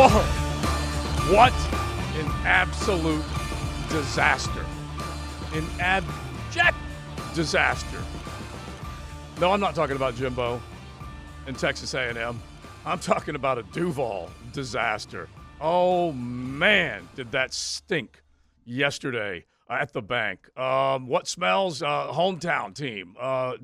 Whoa! What an absolute disaster. An abject disaster. No, I'm not talking about Jimbo and Texas A&M. I'm talking about a Duval disaster. Oh, man, did that stink yesterday at the bank. What smells? Hometown team.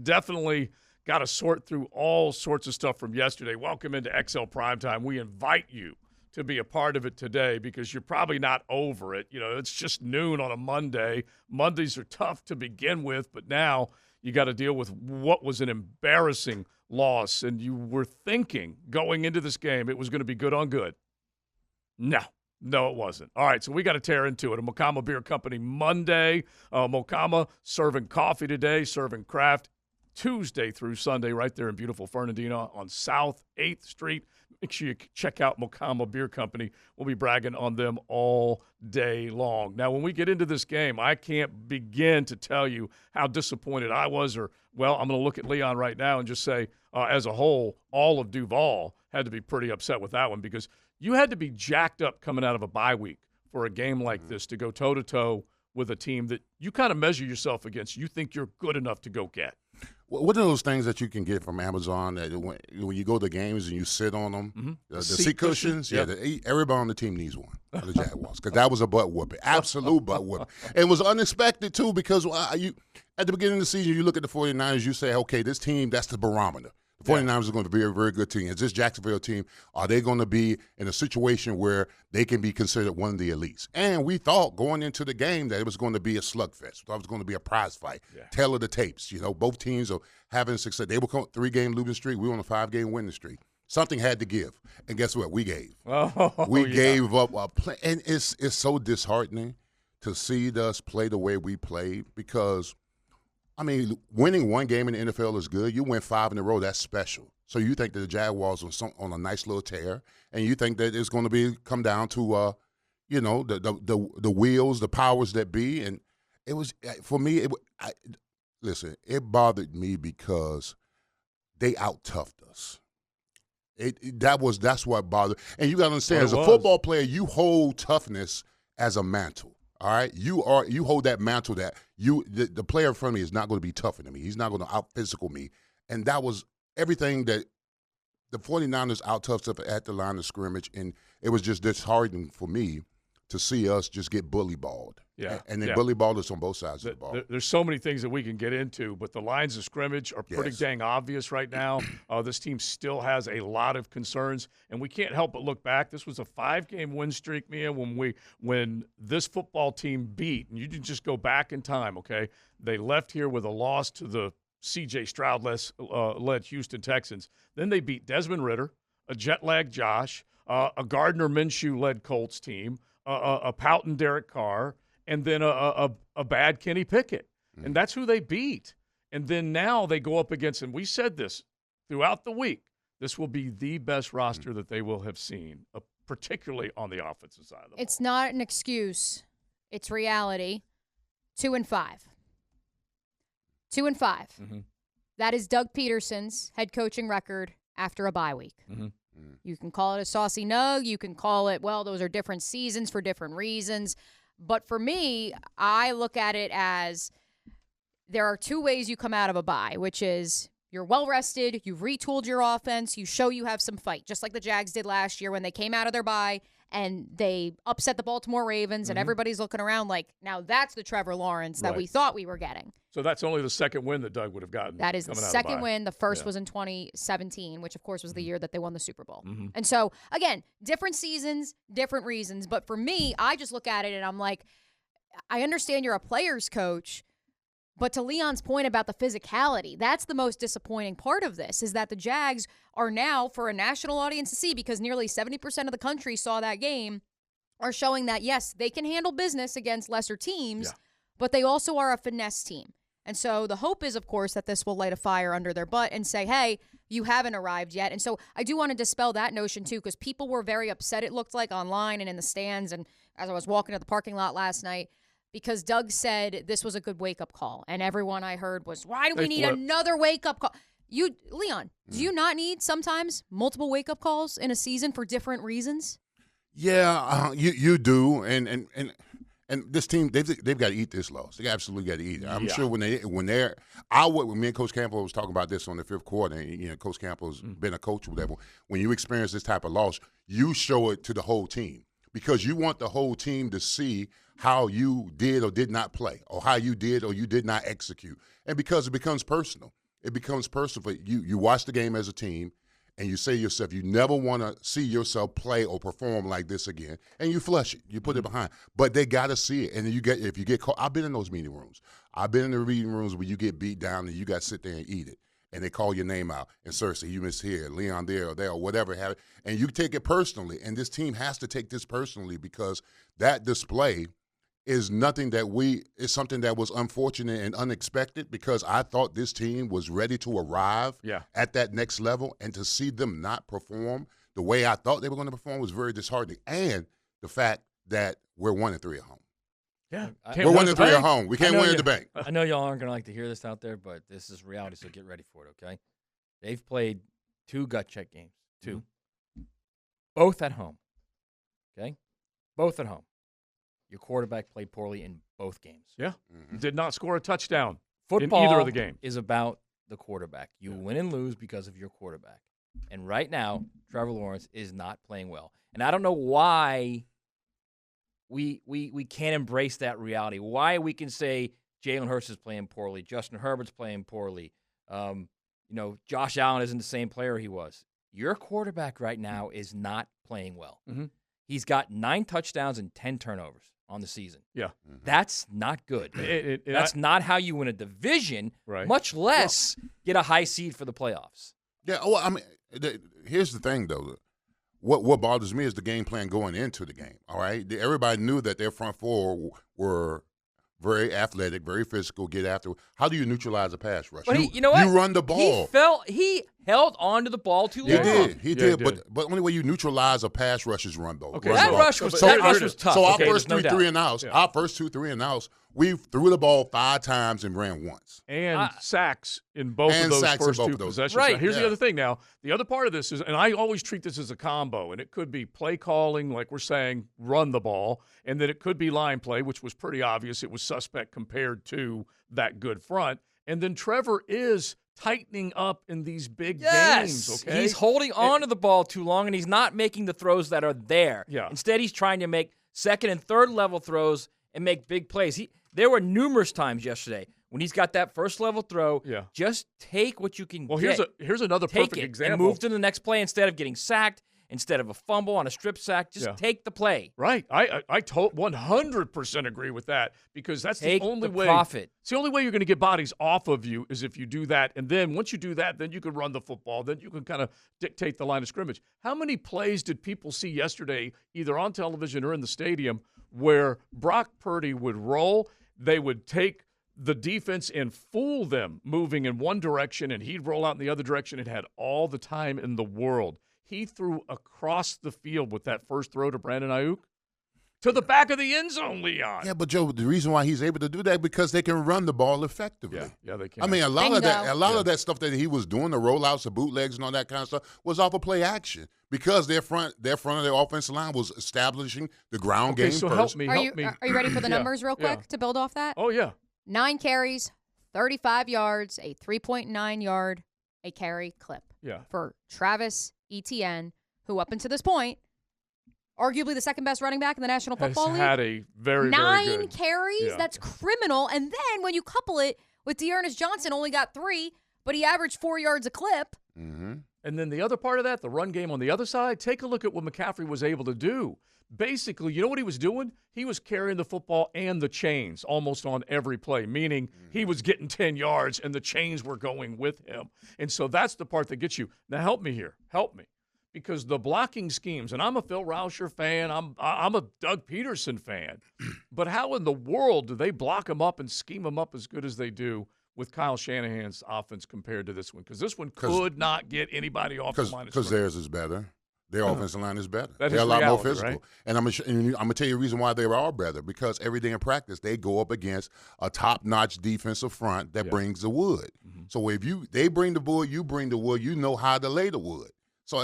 Definitely got to sort through all sorts of stuff from yesterday. Welcome into XL Primetime. We invite you to be a part of it today because you're probably not over it. You know, it's just noon on a Monday. Mondays are tough to begin with, but now you got to deal with what was an embarrassing loss, and you were thinking going into this game it was going to be good on good. No, it wasn't. All right, so we got to tear into it. A Mokama Beer Company Monday. Mokama serving coffee today, serving craft Tuesday through Sunday right there in beautiful Fernandina on South 8th Street. Make sure you check out Mokama Beer Company. We'll be bragging on them all day long. Now, when we get into this game, I can't begin to tell you how disappointed I was I'm going to look at Leon right now and just say, as a whole, all of Duval had to be pretty upset with that one because you had to be jacked up coming out of a bye week for a game like this to go toe-to-toe with a team that you kind of measure yourself against. You think you're good enough to go get. What are those things that you can get from Amazon that when you go to games and you sit on them, the seat cushions? Yep. Yeah, everybody on the team needs one for the Jaguars because that was a butt whooping, absolute butt whooping. And it was unexpected, too, because at the beginning of the season, you look at the 49ers, you say, okay, this team, that's the barometer. The 49ers are going to be a very, very good team. Is this Jacksonville team, are they going to be in a situation where they can be considered one of the elites? And we thought going into the game that it was going to be a slugfest. We thought it was going to be a prize fight. Yeah. Tale of the tapes. You know, both teams are having success. They were on a 3-game losing streak. We were on a 5-game winning streak. Something had to give. And guess what? We gave. We gave up a play. And it's so disheartening to see us play the way we played because – I mean, winning one game in the NFL is good. You win 5 in a row, that's special. So you think that the Jaguars are on a nice little tear, and you think that it's going to come down to, the wheels, the powers that be. And it was for me. It bothered me because they out-toughed us. That's what bothered. And you got to understand, as a football player, you hold toughness as a mantle. All right, you hold that mantle that the player in front of me is not going to be tougher than me. He's not going to out-physical me. And that was everything that the 49ers out-toughed us at the line of scrimmage, and it was just disheartening for me to see us just get bully-balled. Yeah. And then bully-balled us on both sides of the ball. There's so many things that we can get into, but the lines of scrimmage are pretty dang obvious right now. This team still has a lot of concerns, and we can't help but look back. This was a 5-game win streak, Mia, when this football team beat, and you can just go back in time, okay? They left here with a loss to the C.J. Stroud-led Houston Texans. Then they beat Desmond Ridder, a jet-lagged Josh, a Gardner Minshew-led Colts team, a Poughton Derek Carr, and then a bad Kenny Pickett. And that's who they beat. And then now they go up against, and we said this throughout the week, this will be the best roster that they will have seen, particularly on the offensive side of the ball. It's not an excuse. It's reality. 2-5. 2-5. Mm-hmm. That is Doug Peterson's head coaching record after a bye week. Mm-hmm. You can call it a saucy nug. You can call it, well, those are different seasons for different reasons. But for me, I look at it as there are 2 ways you come out of a bye, which is you're well-rested, you've retooled your offense, you show you have some fight, just like the Jags did last year when they came out of their bye and they upset the Baltimore Ravens, and everybody's looking around like, now that's the Trevor Lawrence that we thought we were getting. So that's only the second win that Doug would have gotten. That is the second win. The first was in 2017, which, of course, was the year that they won the Super Bowl. Mm-hmm. And so, again, different seasons, different reasons. But for me, I just look at it and I'm like, I understand you're a player's coach, but to Leon's point about the physicality, that's the most disappointing part of this, is that the Jags are now, for a national audience to see, because nearly 70% of the country saw that game, are showing that, yes, they can handle business against lesser teams, but they also are a finesse team. And so the hope is, of course, that this will light a fire under their butt and say, hey, you haven't arrived yet. And so I do want to dispel that notion, too, because people were very upset, it looked like, online and in the stands. And as I was walking to the parking lot last night, because Doug said this was a good wake-up call. And everyone I heard was, why do we need another wake-up call? Leon, do you not need sometimes multiple wake-up calls in a season for different reasons? Yeah, you do, and this team they've got to eat this loss. They absolutely got to eat it. I'm sure when they're when me and Coach Campbell was talking about this on the fifth quarter. And, Coach Campbell's been a coach or whatever. When you experience this type of loss, you show it to the whole team because you want the whole team to see how you did or did not play, or how you did or you did not execute, and because it becomes personal. It becomes personal. You watch the game as a team. And you say to yourself, you never want to see yourself play or perform like this again, and you flush it, you put it behind. But they got to see it, and if you get caught, I've been in those meeting rooms. I've been in the meeting rooms where you get beat down and you got to sit there and eat it, and they call your name out, and Cersei, you missed here, Leon there or whatever have it, and you take it personally. And this team has to take this personally because that display is something that was unfortunate and unexpected because I thought this team was ready to arrive at that next level, and to see them not perform the way I thought they were going to perform was very disheartening. And the fact that we're 1-3 at home. Yeah. We're 1-3 at home. We can't win at the bank. I know y'all aren't going to like to hear this out there, but this is reality, so get ready for it, okay? They've played 2 gut check games, 2. Mm-hmm. Both at home, okay? Both at home. Your quarterback played poorly in both games. Yeah. Mm-hmm. Did not score a touchdown Football in either of the games. Is about the quarterback. You win and lose because of your quarterback. And right now, Trevor Lawrence is not playing well. And I don't know why we can't embrace that reality. Why we can say Jalen Hurts is playing poorly, Justin Herbert's playing poorly. Josh Allen isn't the same player he was. Your quarterback right now is not playing well. Mm-hmm. He's got 9 touchdowns and 10 turnovers on the season. Yeah. Mm-hmm. That's not good. That's not how you win a division, much less get a high seed for the playoffs. Yeah, well, I mean, here's the thing, though. What bothers me is the game plan going into the game, all right? Everybody knew that their front four were very athletic, very physical, get after. How do you neutralize a pass rush? But you know what? You run the ball. He held on to the ball too long. He did. But only way you neutralize a pass rush is run ball. Okay, that rush was tough. So our first 3 and outs, we threw the ball 5 times and ran once. And sacks in both of those first 2 possessions. Right. Now, here's the other thing now. The other part of this is, and I always treat this as a combo, and it could be play calling, like we're saying, run the ball, and then it could be line play, which was pretty obvious. It was suspect compared to that good front. And then Trevor is tightening up in these big games, okay? He's holding on to the ball too long, and he's not making the throws that are there. Yeah. Instead, he's trying to make second and third level throws and make big plays. There were numerous times yesterday when he's got that first level throw. Yeah. Just take what you can get. Well, here's another perfect example. And move to the next play instead of getting sacked. Instead of a fumble on a strip sack, just take the play. Right. I 100% agree with that because that's the only way. Profit. It's the only way you're going to get bodies off of you is if you do that. And then once you do that, then you can run the football. Then you can kind of dictate the line of scrimmage. How many plays did people see yesterday, either on television or in the stadium, where Brock Purdy would roll, they would take the defense and fool them moving in one direction, and he'd roll out in the other direction and had all the time in the world. He threw across the field with that first throw to Brandon Ayuk to the back of the end zone, Leon. Yeah, but Joe, the reason why he's able to do that because they can run the ball effectively. Yeah, they can. I mean, a lot of that stuff that he was doing, the rollouts, the bootlegs, and all that kind of stuff, was off of play action because their front of their offensive line was establishing the ground game so first. help me. Are you ready for the numbers real quick to build off that? Oh yeah. 9 carries, 35 yards, a 3.9 yard a carry clip. Yeah. For Travis Etienne, who up until this point, arguably the second best running back in the National Football League. Had a very, 9 very good. carries. Yeah. That's criminal. And then when you couple it with Dearness Johnson, only got 3, but he averaged 4 yards a clip. Mm-hmm. And then the other part of that, the run game on the other side, take a look at what McCaffrey was able to do. Basically, you know what he was doing? He was carrying the football and the chains almost on every play, meaning he was getting 10 yards and the chains were going with him. And so that's the part that gets you. Now help me here. Help me. Because the blocking schemes, and I'm a Phil Rauscher fan, I'm a Doug Peterson fan, but how in the world do they block them up and scheme them up as good as they do with Kyle Shanahan's offense compared to this one? Because this one could not get anybody off the line. Because theirs is better. Their offensive line is better. They're a lot more physical. Right? And I'm going to tell you the reason why they are better, because every day in practice they go up against a top-notch defensive front that brings the wood. Mm-hmm. So if they bring the wood, you bring the wood, you know how to lay the wood. So,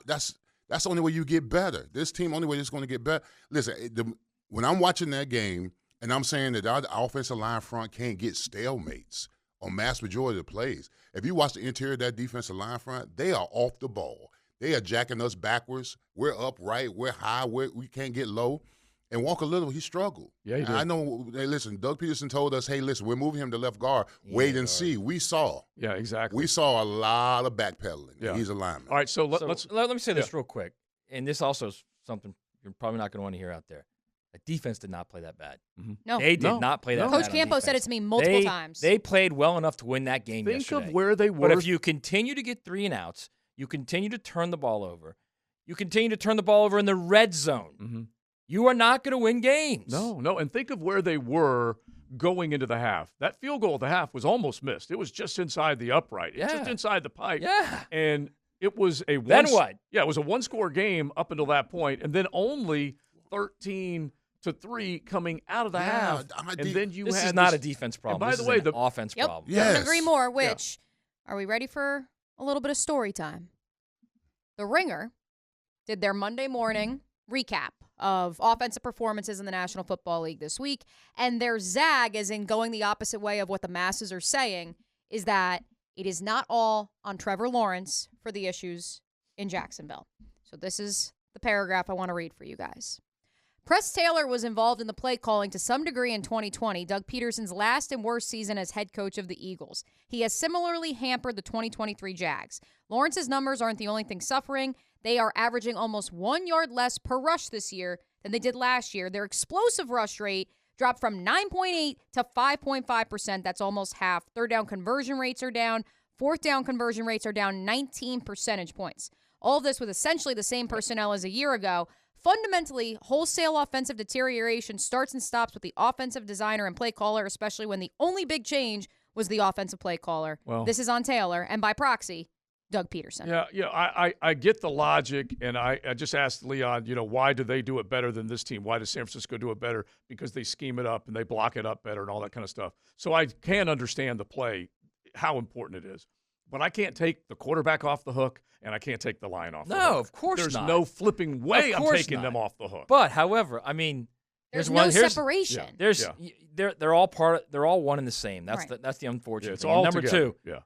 that's That's the only way you get better. This team, only way it's going to get better. Listen, when I'm watching that game and I'm saying that our offensive line front can't get stalemates on mass majority of the plays, if you watch the interior of that defensive line front, they are off the ball. They are jacking us backwards. We're upright. We're high. We can't get low. And Walker Little, he struggled. Yeah, he did. I know. Hey, listen, Doug Peterson told us, hey, listen, we're moving him to left guard. Wait and see. We saw. Yeah, exactly. We saw a lot of backpedaling. Yeah. He's a lineman. All right, so let me say this real quick. And this also is something you're probably not going to want to hear out there. The defense did not play that bad. Mm-hmm. No. They did not play that bad. Coach Campo said it to me multiple times. They played well enough to win that game yesterday. Think of where they were. But if you continue to get 3 and outs, you continue to turn the ball over, you continue to turn the ball over in the red zone, mm-hmm. you are not going to win games. No. And think of where they were going into the half. That field goal at the half was almost missed. It was just inside the upright. It's just inside the pipe. Yeah. And it was a then what? Yeah, it was a one-score game up until that point, and then only 13-3 coming out of the half. And then you this had is not a defense problem. And by this the way, is an offense problem. Yes. Couldn't agree more. Which, are we ready for a little bit of story time? The Ringer did their Monday morning recap of offensive performances in the National Football League this week, and their zag, as in going the opposite way of what the masses are saying, is that it is not all on Trevor Lawrence for the issues in Jacksonville. So this is the paragraph I want to read for you guys. Press Taylor was involved in the play calling to some degree in 2020, Doug Peterson's last and worst season as head coach of the Eagles. He has similarly hampered the 2023 Jags. Lawrence's numbers aren't the only thing suffering. They are averaging almost 1 yard less per rush this year than they did last year. Their explosive rush rate dropped from 9.8 to 5.5%. That's almost half. Third down conversion rates are down. Fourth down conversion rates are down 19 percentage points. All of this with essentially the same personnel as a year ago. Fundamentally, wholesale offensive deterioration starts and stops with the offensive designer and play caller, especially when the only big change was the offensive play caller. Well, this is on Taylor, and by proxy, Doug Peterson. Yeah, I get the logic, and I just asked Leon, why do they do it better than this team? Why does San Francisco do it better? Because they scheme it up and they block it up better and all that kind of stuff. So I can understand the play, how important it is. But I can't take the quarterback off the hook, and I can't take the line off the hook. No, of course There's not. no flipping way I'm taking them off the hook. But, however, I mean, there's no separation. They're all they're all one and the same. That's the unfortunate it's thing. all Number together. 2,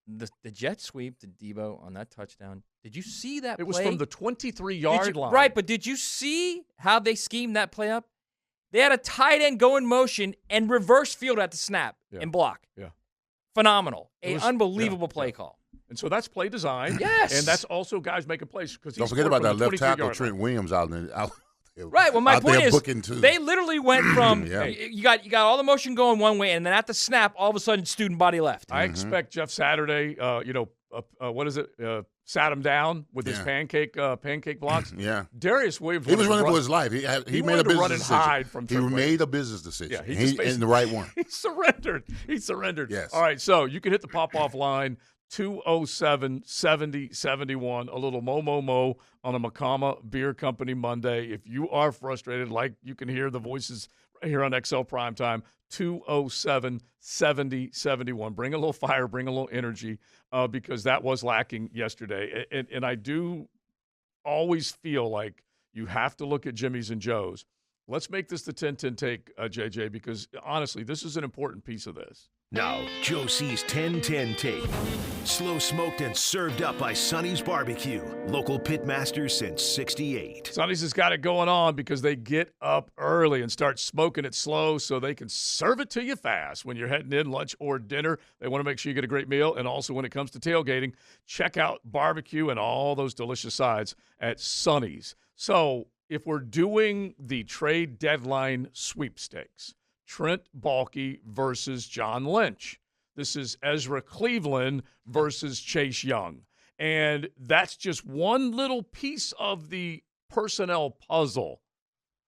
the jet sweep to Debo on that touchdown. Did you see that play? It was from the 23-yard line. Right, but did you see how they schemed that play up? They had a tight end go in motion and reverse field at the snap and block. Yeah. Phenomenal. An unbelievable play call. And so that's play design. Yes. And that's also guys making plays. Don't forget about that left tackle, Trent Williams, out there. Right. Well, my point is, too. they literally went from you got all the motion going one way, and then at the snap, all of a sudden, student body left. I expect Jeff Saturday, what is it? Sat him down with his pancake blocks. Yeah. Darius Williams. He was running for his life. He made a business decision. Hide from he made a business decision. Yeah, in the right one. He surrendered. Yes. All right, so you can hit the pop-off line, 207-7071, a little mo on a Macama Beer Company Monday. If you are frustrated, like you can hear the voices here on XL Primetime, 207-7071. Bring a little fire, bring a little energy, because that was lacking yesterday. And I do always feel like you have to look at Jimmy's and Joe's. Let's make this the 10-10 take, JJ, because honestly, this is an important piece of this. Now, Joe C's 10-10 take. Slow smoked and served up by Sonny's Barbecue. Local pit masters since '68. Sonny's has got it going on because they get up early and start smoking it slow so they can serve it to you fast when you're heading in lunch or dinner. They want to make sure you get a great meal. And also when it comes to tailgating, check out barbecue and all those delicious sides at Sonny's. So if we're doing the trade deadline sweepstakes, Trent Baalke versus John Lynch. This is Ezra Cleveland versus Chase Young. And that's just one little piece of the personnel puzzle.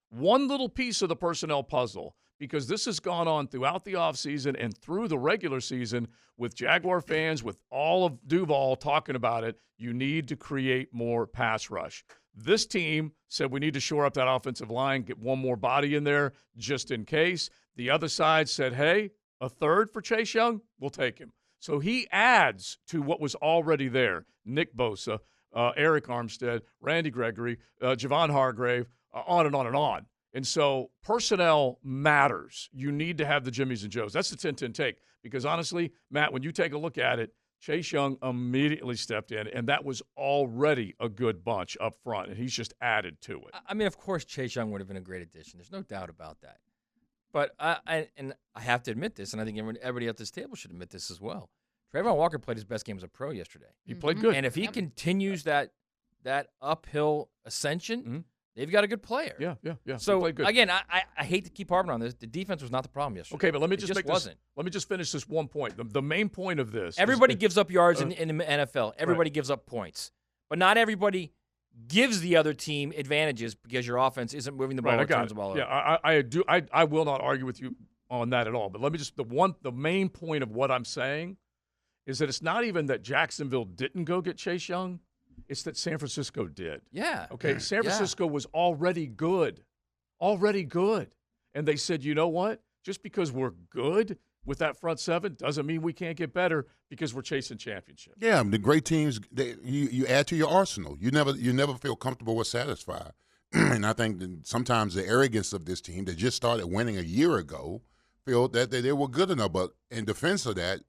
One little piece of the personnel puzzle, because this has gone on throughout the offseason and through the regular season with Jaguar fans, with all of Duval talking about it. You need to create more pass rush. This team said we need to shore up that offensive line, get one more body in there just in case. The other side said, hey, a third for Chase Young, we'll take him. So he adds to what was already there. Nick Bosa, Eric Armstead, Randy Gregory, Javon Hargrave, on and on and on. And so personnel matters. You need to have the Jimmies and Joes. That's the 10-10 take. Because honestly, Matt, when you take a look at it, Chase Young immediately stepped in, and that was already a good bunch up front, and he's just added to it. I mean, of course, Chase Young would have been a great addition. There's no doubt about that. But I have to admit this, and I think everybody at this table should admit this as well. Trayvon Walker played his best game as a pro yesterday. He played good. And if he continues that uphill ascension, they've got a good player. Yeah. So, he played good. again, I hate to keep harping on this. The defense was not the problem yesterday. Okay, but let me Let me just finish this one point. The main point of this. Everybody gives up yards in the NFL. Everybody gives up points. But not everybody gives the other team advantages because your offense isn't moving the ball or turns the ball over. Yeah, I will not argue with you on that at all. But let me just the main point of what I'm saying is that it's not even that Jacksonville didn't go get Chase Young. It's that San Francisco did. Yeah. Okay, San Francisco was already good. And they said, you know what? Just because we're good with that front seven doesn't mean we can't get better because we're chasing championships. Yeah, the great teams, you add to your arsenal. You never feel comfortable or satisfied. And I think that sometimes the arrogance of this team that just started winning a year ago feel that they were good enough. But in defense of that,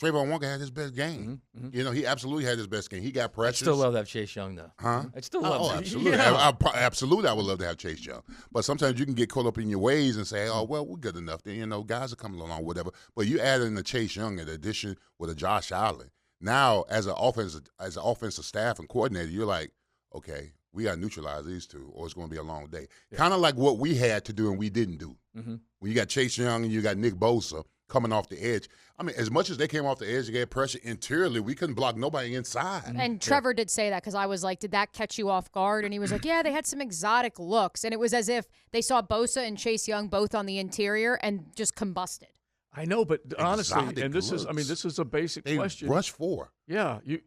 Trayvon Walker had his best game. You know, he absolutely had his best game. He got pressures. I still love to have Chase Young, though. Huh? I still love that. Absolutely. Yeah. Absolutely, I would love to have Chase Young. But sometimes you can get caught up in your ways and say, oh, well, we're good enough. You know, guys are coming along, whatever. But you add in the Chase Young in addition with a Josh Allen. Now, as an offensive staff and coordinator, you're like, okay, we got to neutralize these two or it's going to be a long day. Yeah. Kind of like what we had to do and we didn't do. When you got Chase Young and you got Nick Bosa coming off the edge. I mean, as much as they came off the edge and get pressure interiorly, we couldn't block nobody inside. And Trevor did say that because I was like, did that catch you off guard? And he was like, yeah, they had some exotic looks. And it was as if they saw Bosa and Chase Young both on the interior and just combusted. I know, but honestly, Exotic and this looks. this is a basic They question. rush 4. Yeah, you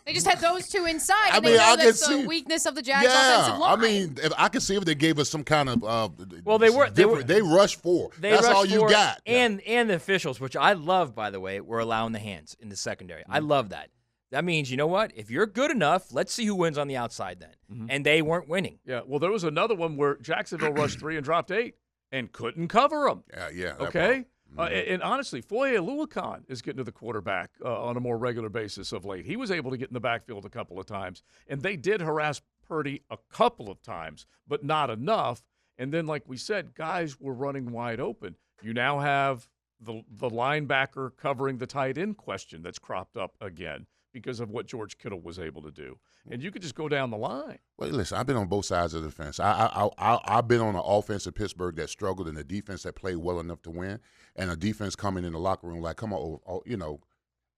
They just had those two inside, I and mean, they know I can that's the see- weakness of the Jags offensive line. I mean, if I could see if they gave us some kind of Well, they rush 4. They That's rushed all you for- got. And the officials, which I love, by the way, were allowing the hands in the secondary. I love that. That means, you know what? If you're good enough, let's see who wins on the outside then. And they weren't winning. Yeah, well, there was another one where Jacksonville rushed 3 and dropped 8 and couldn't cover them. Yeah. that Okay? part. And honestly, Foye Oluokun is getting to the quarterback on a more regular basis of late. He was able to get in the backfield a couple of times, and they did harass Purdy a couple of times, but not enough. And then, like we said, guys were running wide open. You now have the linebacker covering the tight end question that's cropped up again because of what George Kittle was able to do. And you could just go down the line. Well, listen, I've been on both sides of the fence. I've been on an offense in Pittsburgh that struggled and a defense that played well enough to win, and a defense coming in the locker room like, come on,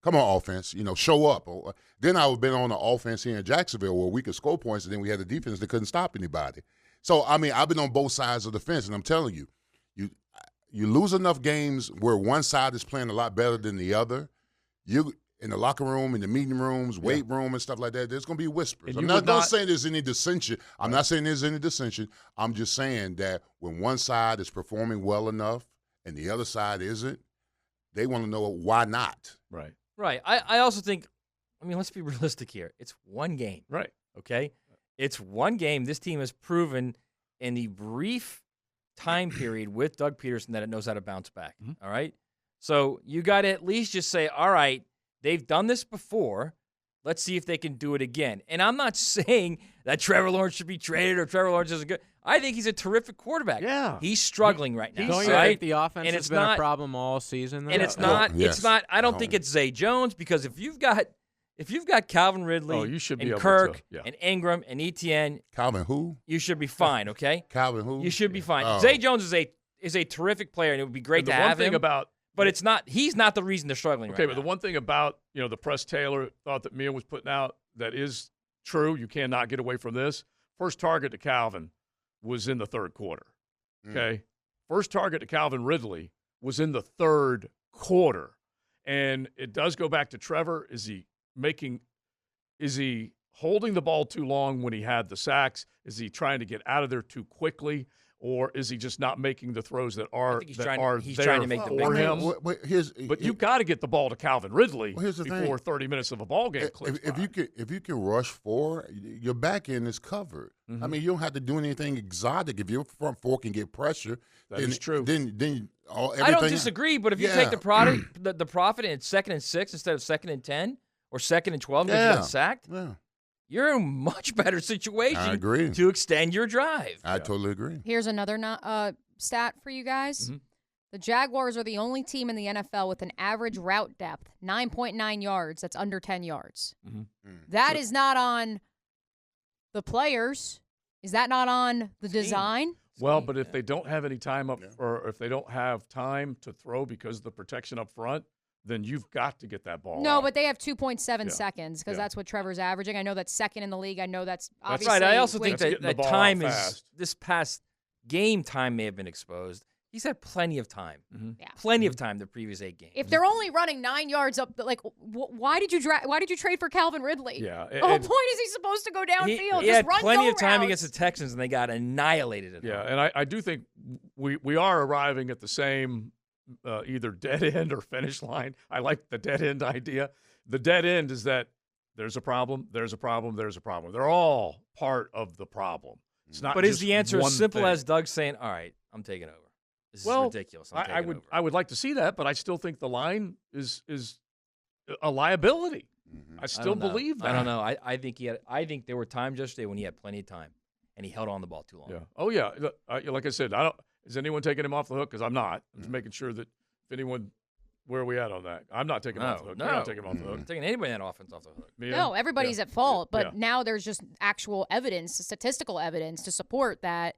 come on, offense, show up. Then I've been on an offense here in Jacksonville where we could score points, and then we had a defense that couldn't stop anybody. So, I mean, I've been on both sides of the fence, and I'm telling you, you lose enough games where one side is playing a lot better than the other, you – in the locker room, in the meeting rooms, weight room, and stuff like that, there's going to be whispers. I'm not saying there's any dissension. I'm not saying there's any dissension. I'm just saying that when one side is performing well enough and the other side isn't, they want to know why not. Right. Right. I also think, let's be realistic here. It's one game. Right. Okay? It's one game. This team has proven in the brief time period with Doug Peterson that it knows how to bounce back. All right? So you got to at least just say, all right, they've done this before. Let's see if they can do it again. And I'm not saying that Trevor Lawrence should be traded or Trevor Lawrence isn't good. I think he's a terrific quarterback. Yeah. He's struggling right now. Don't you think the offense has been a problem all season? Though? And it's not. It's not. I don't think it's Zay Jones because if you've got Calvin Ridley you should be and able Kirk to, and Ingram and Etienne, Calvin who? you should be fine. Okay. Calvin who? You should be fine. Oh. Zay Jones is a terrific player, and it would be great to have him. But it's not. He's not the reason they're struggling. Okay, right but now. the one thing about the press Taylor thought that Mia was putting out that is true. You cannot get away from this. First target to Calvin was in the third quarter. Okay, first target to Calvin Ridley was in the third quarter, and it does go back to Trevor. Is he holding the ball too long when he had the sacks? Is he trying to get out of there too quickly? or is he just not making the throws that are he's that trying, are he's there trying to make the big for him? throws. You got to get the ball to Calvin Ridley here's the before thing. 30 minutes of a ball game clicks by. If you can rush 4, your back end is covered. I mean, you don't have to do anything exotic. If your front 4 can get pressure, that is true. Then everything. I don't disagree, but if you take the profit and it's 2nd and 6 instead of 2nd and 10 or 2nd and 12 because you got sacked, you're in a much better situation. I agree. To extend your drive. I totally agree. Here's another stat for you guys. The Jaguars are the only team in the NFL with an average route depth, 9.9 yards. That's under 10 yards. That is not on the players. Is that not on the design? Well, but if they don't have any time up, or if they don't have time to throw because of the protection up front, then you've got to get that ball out. But they have 2.7 seconds because that's what Trevor's averaging. I know that's second in the league. I know that's obviously. That's right. I also think that that time is this past game time may have been exposed. He's had plenty of time. Plenty of time the previous 8 games. If they're only running 9 yards up, like, why did you trade for Calvin Ridley? Yeah. The whole point is he's supposed to go downfield. He had plenty of time against the Texans, and they got annihilated at home. And I do think we are arriving at the same either dead end or finish line. I like the dead end idea. The dead end is that there's a problem, there's a problem, there's a problem. They're all part of the problem. It's not. But is the answer as simple thing. as Doug saying, "All right, I'm taking over"? This is ridiculous. I would like to see that, but I still think the line is a liability. I still believe that. I don't know. I think there were times yesterday when he had plenty of time, and he held on the ball too long. Yeah. Oh yeah. Like I said, is anyone taking him off the hook? Because I'm not. I'm just making sure that if anyone, where are we at on that? I'm not taking him off the hook. You're not taking him off the hook. I'm taking anybody in that offense off the hook. No, everybody's at fault. But now there's just actual evidence, statistical evidence to support that.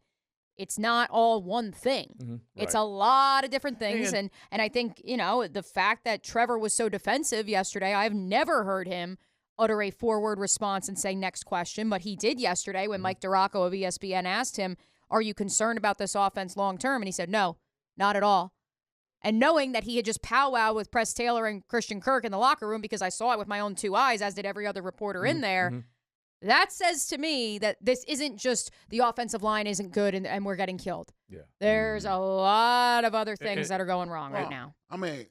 It's not all one thing. It's a lot of different things. And I think, the fact that Trevor was so defensive yesterday, I've never heard him utter a forward response and say next question, but he did yesterday when Mike DiRocco of ESPN asked him, are you concerned about this offense long term? And he said, no, not at all. And knowing that he had just powwowed with Press Taylor and Christian Kirk in the locker room, because I saw it with my own 2 eyes, as did every other reporter in there, that says to me that this isn't just the offensive line isn't good and we're getting killed. Yeah. There's a lot of other things that are going wrong right now. I mean,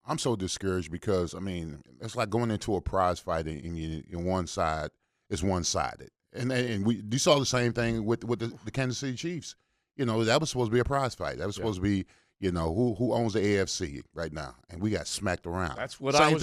I'm so discouraged because, it's like going into a prize fight and one side is one-sided. And you saw the same thing with the Kansas City Chiefs. That was supposed to be a prize fight. That was supposed to be, who owns the AFC right now. And we got smacked around. That's what Same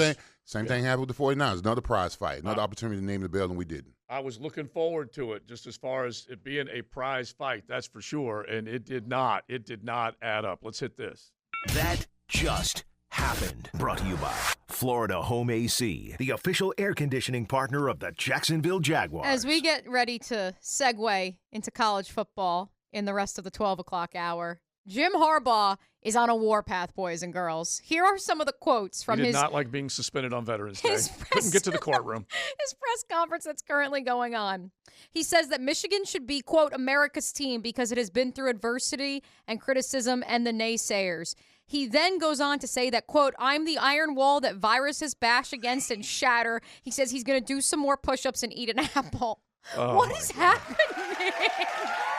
thing happened with the 49ers. Another prize fight. Another opportunity to name the bell, and we didn't. I was looking forward to it just as far as it being a prize fight, that's for sure. And it did not. It did not add up. Let's hit this. That just happened. Brought to you by Florida Home AC, the official air conditioning partner of the Jacksonville Jaguars. As we get ready to segue into college football in the rest of the 12 o'clock hour, Jim Harbaugh is on a warpath, boys and girls. Here are some of the quotes from his... He did not like being suspended on Veterans Day. Couldn't get to the courtroom. His press conference that's currently going on. He says that Michigan should be, quote, America's team because it has been through adversity and criticism and the naysayers. He then goes on to say that, quote, I'm the iron wall that viruses bash against and shatter. He says he's going to do some more push-ups and eat an apple. What is happening?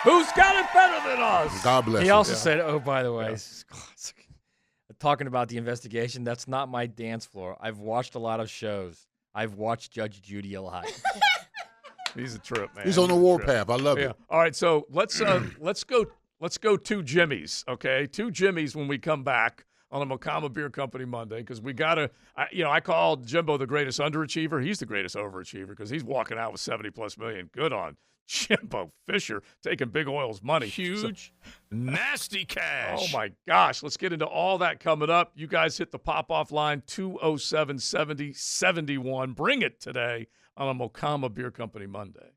Who's got it better than us? God bless He you. also said, oh, by the way, talking about the investigation, that's not my dance floor. I've watched a lot of shows. I've watched Judge Judy a lot. He's a trip, man. He's on the warpath. I love it. All right, so let's go 2 Jimmies, okay? 2 Jimmies when we come back on the Mokama Beer Company Monday, because we got to, I call Jimbo the greatest underachiever. He's the greatest overachiever because he's walking out with $70+ million. Good on Jimbo Fisher taking Big Oil's money. Huge, nasty cash. Oh, my gosh. Let's get into all that coming up. You guys hit the pop-off line, 207-70-71. Bring it today on a Mokama Beer Company Monday.